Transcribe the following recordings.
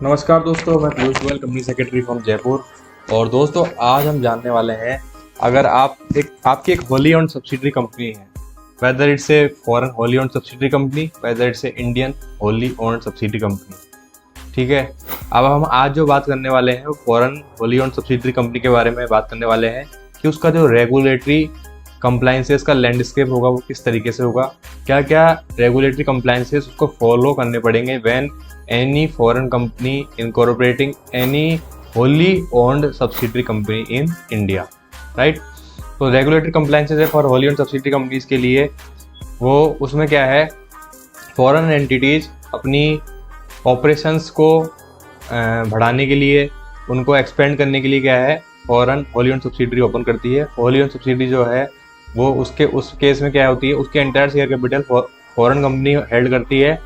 नमस्कार दोस्तों, मैं Piyush Goyal, company secretary from Jaipur. और दोस्तों, आज हम जानने वाले हैं, अगर आपकी एक होली ओन्ड सब्सिडरी कंपनी है, whether it's a foreign Holi owned subsidiary company, whether it's a Indian Holi owned subsidiary company, ठीक है। अब हम आज जो बात करने वाले हैं वो foreign Holi owned subsidiary company के बारे में बात करने वाले हैं कि उसका जो रेगुलेटरी कंप्लाइंसेस का लैंडस्केप होगा वो किस तरीके से होगा, क्या क्या रेगुलेटरी कंप्लाइंसेस उसको फॉलो करने पड़ेंगे when any foreign company incorporating any Holi owned subsidiary company in India, right. तो रेगुलेटरी कंप्लाइंसेस है for Holi owned subsidiary companies के लिए, वो उसमें क्या है, फॉरेन एंटिटीज अपनी ऑपरेशंस को बढ़ाने के लिए, उनको एक्सपेंड करने के लिए क्या है, foreign Holi owned subsidiary open करती है। होली ओन्ड सब्सिडरी जो है वो उस केस में क्या होती है, उसके entire share capital foreign company held करती है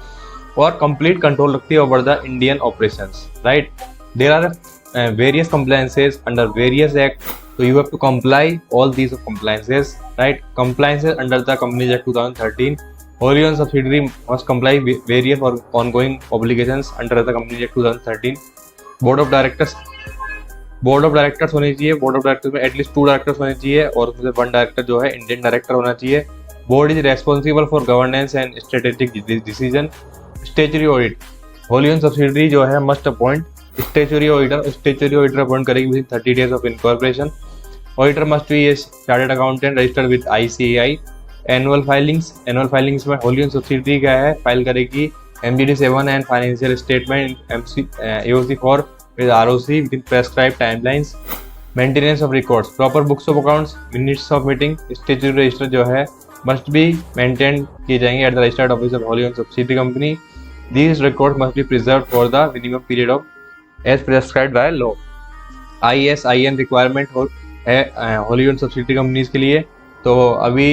और कंप्लीट कंट्रोल रखती है over the Indian operations, right. There are various compliances under various act, so you have to comply all these compliances, right? Compliances under the Companies Act 2013. Wholly owned subsidiary must comply with various or ongoing obligations under the Companies Act 2013. Board of directors होनी चाहिए। Board of directors में at least 2 directors होने चाहिए और उसमें 1 director जो है Indian director होना चाहिए। Board is responsible for governance and strategic decision. Statutory audit, wholly owned subsidiary जो है must appoint statutory auditor. Statutory auditor appoint करेगी with 30 days of incorporation. Auditor must be a chartered accountant registered with ICAI। Annual filings में wholly owned subsidiary क्या है, file करेगी MGD 7 and financial statement AOC 4 with ROC within prescribed timelines. Maintenance of records, proper books of accounts, minutes of meeting, statutory register जो है must be maintained किए जाएंगे at the registered office of wholly owned subsidiary company. These records must be preserved for the minimum period of as prescribed by law. ISIN requirement है wholly owned subsidiary companies के लिए। तो अभी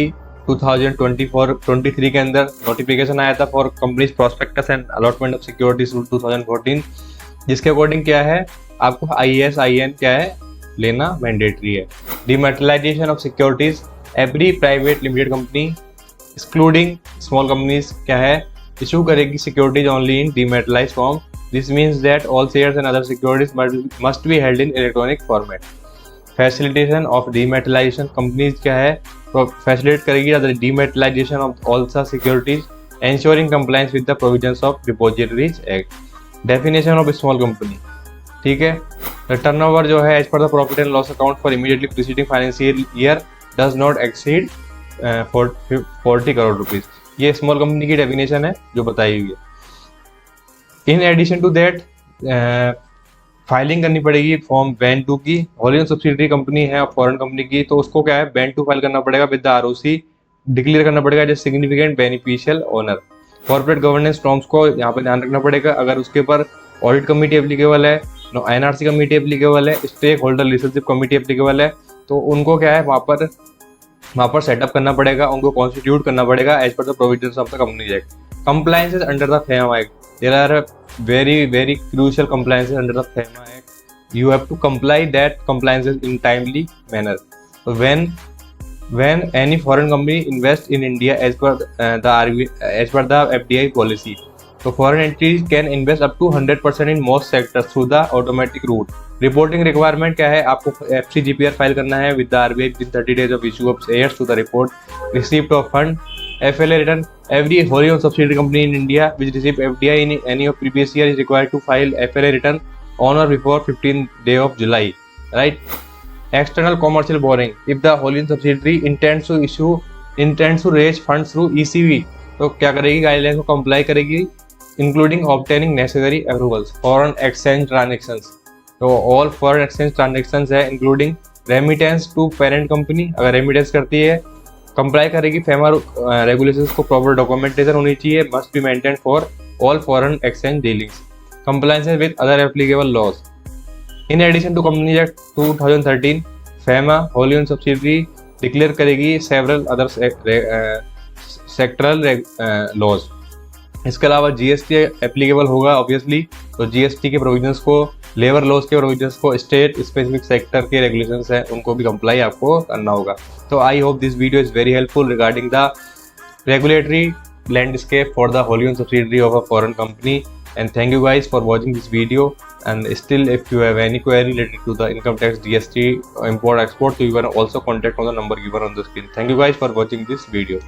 2024-23 के अंदर notification आया था for companies prospectus and allotment of securities 2014, जिसके अकॉर्डिंग क्या है, आपको ISIN क्या है लेना मैंडेटरी है। Dematerialisation of securities, every private limited company excluding small companies क्या है, इशू करेगी securities only in dematerialised form. This means that all shares and other securities must be held in electronic format. Facilitation of dematerialisation, companies क्या है facilitate करेगी dematerialisation of all the securities, ensuring compliance with the provisions of Depositories Act. Definition of small company, ठीक है। Turnover जो है as पर the profit and loss account for immediately preceding financial year does not exceed 40 crore rupees, ये small company की definition है जो बताई हुई है। In addition to that filing करनी पड़ेगी फॉर्म बैन 2 की। होली ओन्ड सब्सिडरी कंपनी है फॉरेन कंपनी की, तो उसको क्या है बैन 2 फाइल करना पड़ेगा विद द ROC, डिक्लेयर करना पड़ेगा as significant beneficial owner. Corporate governance norms को यहाँ पर ध्यान रखना पड़ेगा, अगर उसके ऊपर ऑडिट कमेटी एप्लीकेबल है, NRC कमेटी एप्लीकेबल है, stakeholder relationship committee applicable है, तो उनको क्या है वहाँ पर सेटअप करना पड़ेगा, उनको कॉन्स्टिट्यूट करना पड़ेगा एज पर the provisions of the companies act. Compliances under the FEMA act, there are very crucial compliances under the FEMA act. You have to comply that compliances in timely manner when any foreign company invests in India as per the FDI policy. So foreign entities can invest up to 100% in most sectors through the automatic route. Reporting requirement क्या है, आपको FCGPR file करना है with the RBI within 30 days of issue of shares to the report. Receipt of fund, FLA return. Every wholly owned subsidiary company in India which receive FDI in any of previous year is required to file FLA return on or before 15th day of July, right? External commercial borrowing, if the wholly owned subsidiary intends to raise funds through ECB, तो क्या करेगी, guideline को comply करेगी, including obtaining necessary approvals. Foreign exchange transactions, तो all foreign exchange transactions है including remittance to parent company, अगर remittance करती है कंप्लाई करेगी FEMA रेगुलेशंस को, प्रॉपर डॉक्यूमेंटेशन होनी चाहिए, must be maintain for all foreign exchange dealings. Compliances with other applicable laws. In addition to companies act 2013, FEMA wholly owned subsidiary declare करेगी several other sectoral laws. इसके अलावा GST applicable होगा obviously, तो GST के provisions को, labour laws के provisions को, state specific sector के रेगुलेशंस हैं उनको भी कंप्लाई आपको करना होगा। तो I hope this video is very helpful regarding the regulatory landscape for the wholly owned subsidiary of a foreign company. And thank you guys for watching this video. And still, if you have any query related to the income tax, GST, import export, so you can also contact on the number given on the screen. Thank you guys for watching this video.